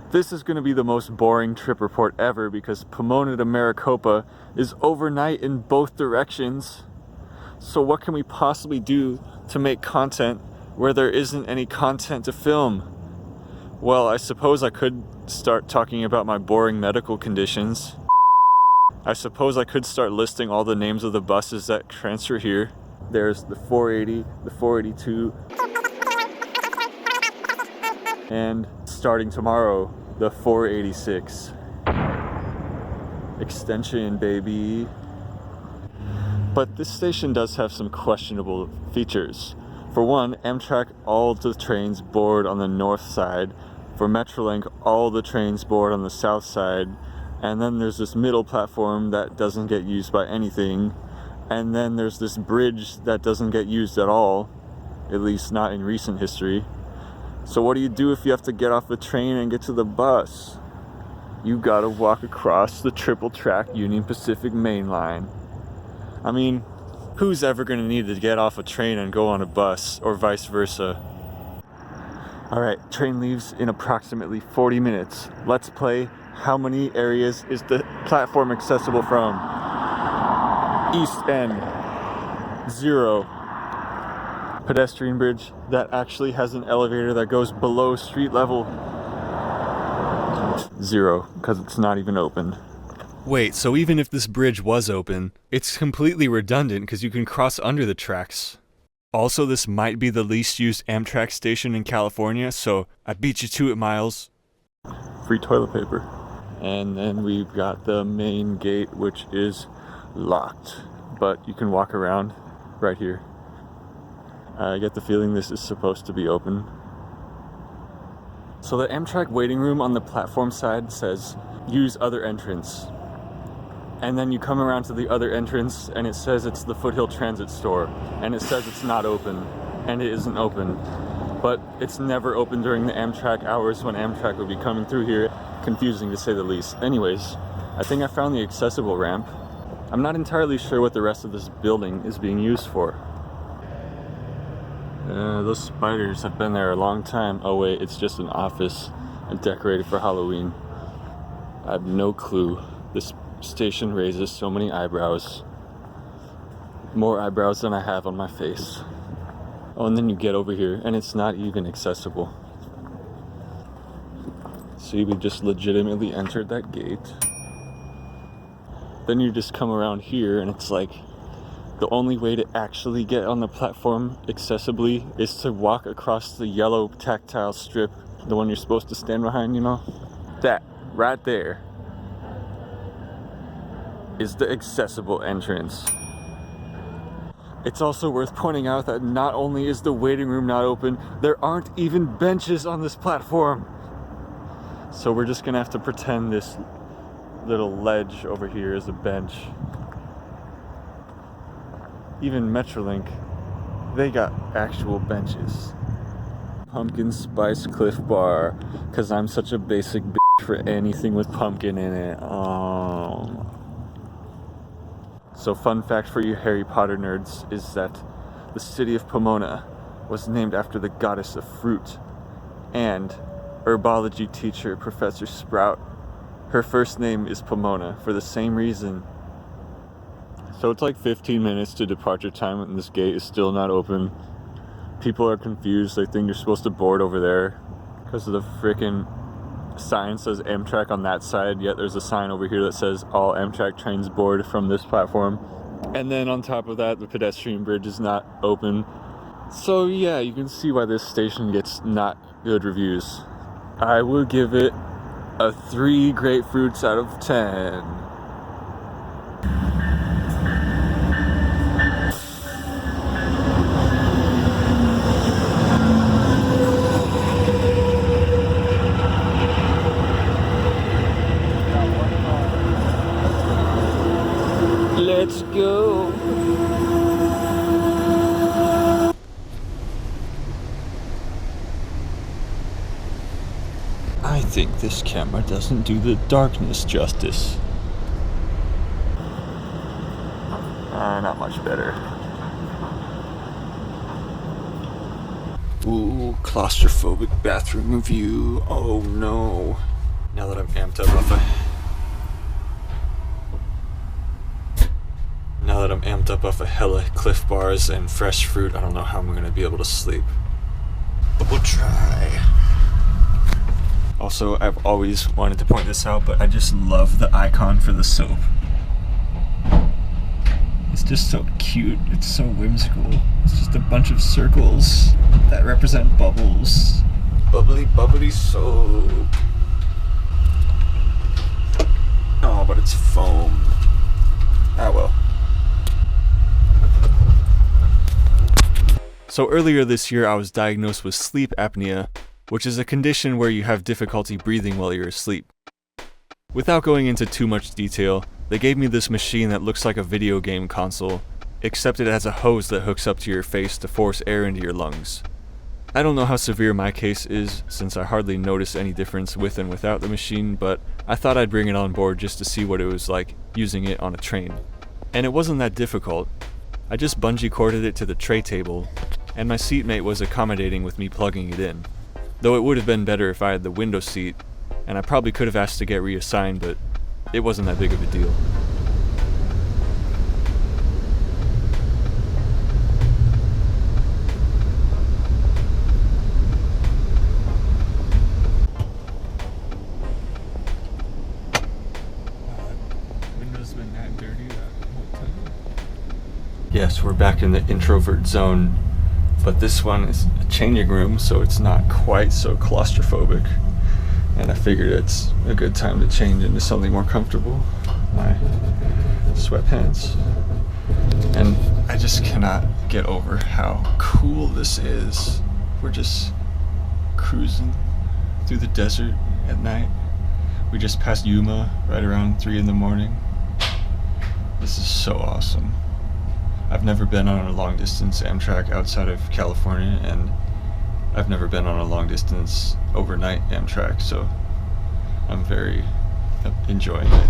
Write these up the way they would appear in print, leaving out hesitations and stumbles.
This is going to be the most boring trip report ever because Pomona to Maricopa is overnight in both directions. So what can we possibly do to make content where there isn't any content to film? Well, I suppose I could start talking about my boring medical conditions. I suppose I could start listing all the names of the buses that transfer here. There's the 480, the 482, and starting tomorrow, the 486. Extension, baby. But this station does have some questionable features. For one, Amtrak, all the trains board on the north side. For Metrolink, all the trains board on the south side. And then there's this middle platform that doesn't get used by anything. And then there's this bridge that doesn't get used at all, at least not in recent history. So what do you do if you have to get off the train and get to the bus? You gotta walk across the triple track Union Pacific main line. I mean, who's ever gonna need to get off a train and go on a bus, or vice versa? Alright, train leaves in approximately 40 minutes. Let's play how many areas is the platform accessible from? East end, 0. Pedestrian bridge that actually has an elevator that goes below street level, 0, because it's not even open. Wait, so even if this bridge was open, it's completely redundant because you can cross under the tracks. Also, this might be the least used Amtrak station in California, so I beat you to it, Miles. Free toilet paper. And then we've got the main gate, which is locked, but you can walk around right here. I get the feeling this is supposed to be open. So the Amtrak waiting room on the platform side says, use other entrance. And then you come around to the other entrance and it says it's the Foothill Transit Store. And it says it's not open. And it isn't open. But it's never open during the Amtrak hours when Amtrak would be coming through here. Confusing to say the least. Anyways, I think I found the accessible ramp. I'm not entirely sure what the rest of this building is being used for. Those spiders have been there a long time. Oh wait, it's just an office and decorated for Halloween. I have no clue. This station raises so many eyebrows. More eyebrows than I have on my face. Oh, and then you get over here and it's not even accessible. See, we just legitimately entered that gate. Then you just come around here and it's like the only way to actually get on the platform accessibly is to walk across the yellow tactile strip, the one you're supposed to stand behind, you know? That right there is the accessible entrance. It's also worth pointing out that not only is the waiting room not open, there aren't even benches on this platform. So we're just gonna have to pretend this little ledge over here is a bench. Even Metrolink, they got actual benches. Pumpkin Spice Cliff Bar, because I'm such a basic bitch for anything with pumpkin in it. So fun fact for you Harry Potter nerds is that the city of Pomona was named after the goddess of fruit. And herbology teacher Professor Sprout, her first name is Pomona for the same reason. So it's like 15 minutes to departure time and this gate is still not open. People are confused. They think you're supposed to board over there because of the freaking sign says Amtrak on that side, yet there's a sign over here that says all Amtrak trains board from this platform. And then on top of that, the pedestrian bridge is not open. So yeah, you can see why this station gets not good reviews. I will give it a 3 grapefruits out of 10. Let's go. I think this camera doesn't do the darkness justice. Not much better. Ooh, claustrophobic bathroom review. Oh no. Now that I'm amped up off of hella Cliff Bars and fresh fruit, I don't know how I'm gonna be able to sleep. But we'll try. Also, I've always wanted to point this out, but I just love the icon for the soap. It's just so cute. It's so whimsical. It's just a bunch of circles that represent bubbles. Bubbly, bubbly soap. Oh, but it's foam. Ah, well. So earlier this year, I was diagnosed with sleep apnea, which is a condition where you have difficulty breathing while you're asleep. Without going into too much detail, they gave me this machine that looks like a video game console, except it has a hose that hooks up to your face to force air into your lungs. I don't know how severe my case is, since I hardly notice any difference with and without the machine, but I thought I'd bring it on board just to see what it was like using it on a train. And it wasn't that difficult. I just bungee corded it to the tray table, and my seatmate was accommodating with me plugging it in. Though it would have been better if I had the window seat, and I probably could have asked to get reassigned, but it wasn't that big of a deal. Window's been that dirty that whole time. Yes, we're back in the introvert zone, but this one is a changing room, so it's not quite so claustrophobic. And I figured it's a good time to change into something more comfortable. My sweatpants. And I just cannot get over how cool this is. We're just cruising through the desert at night. We just passed Yuma right around 3 in the morning. This is so awesome. I've never been on a long distance Amtrak outside of California, and I've never been on a long distance overnight Amtrak, so I'm very enjoying it.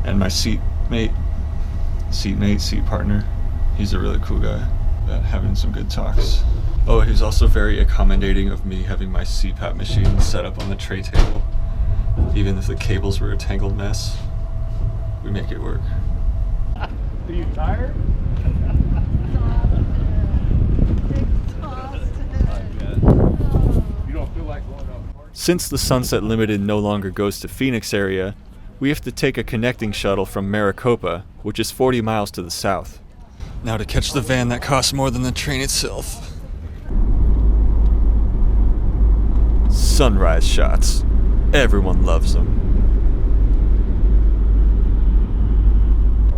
And my seat partner, he's a really cool guy, having some good talks. Oh, he's also very accommodating of me having my CPAP machine set up on the tray table. Even if the cables were a tangled mess, we make it work. Are you tired? Since the Sunset Limited no longer goes to Phoenix area, we have to take a connecting shuttle from Maricopa, which is 40 miles to the south. Now to catch the van that costs more than the train itself. Sunrise shots. Everyone loves them.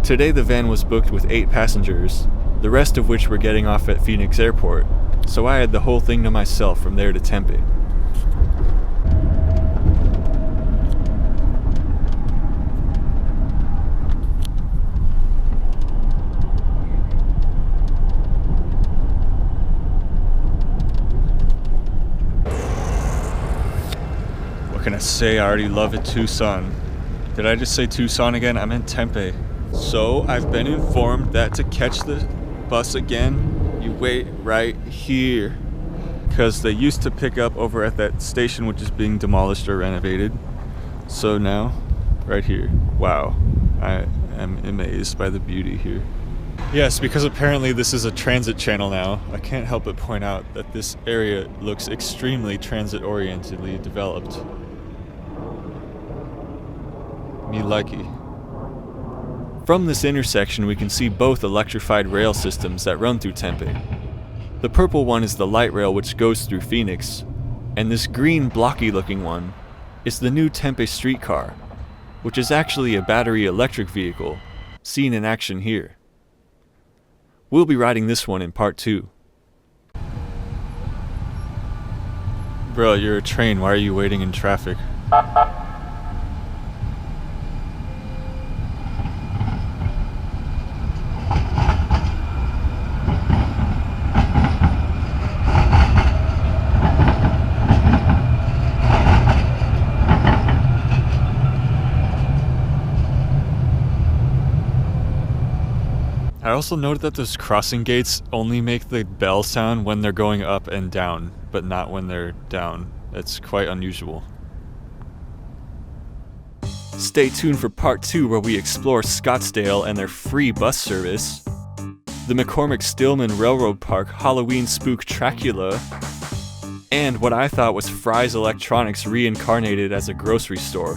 Today the van was booked with 8 passengers, the rest of which were getting off at Phoenix Airport, so I had the whole thing to myself from there to Tempe. What can I say? I already love it, Tucson. Did I just say Tucson again? I meant Tempe. So I've been informed that to catch the bus again, you wait right here. Because they used to pick up over at that station which is being demolished or renovated. So now, right here. Wow. I am amazed by the beauty here. Yes, because apparently this is a transit channel now. I can't help but point out that this area looks extremely transit-orientedly developed. Me likey. From this intersection we can see both electrified rail systems that run through Tempe. The purple one is the light rail which goes through Phoenix, and this green blocky looking one is the new Tempe streetcar, which is actually a battery electric vehicle, seen in action here. We'll be riding this one in part 2. Bro, you're a train, why are you waiting in traffic? I also noted that those crossing gates only make the bell sound when they're going up and down, but not when they're down. It's quite unusual. Stay tuned for part 2 where we explore Scottsdale and their free bus service, the McCormick Stillman Railroad Park Halloween Spook Tracula, and what I thought was Fry's Electronics reincarnated as a grocery store.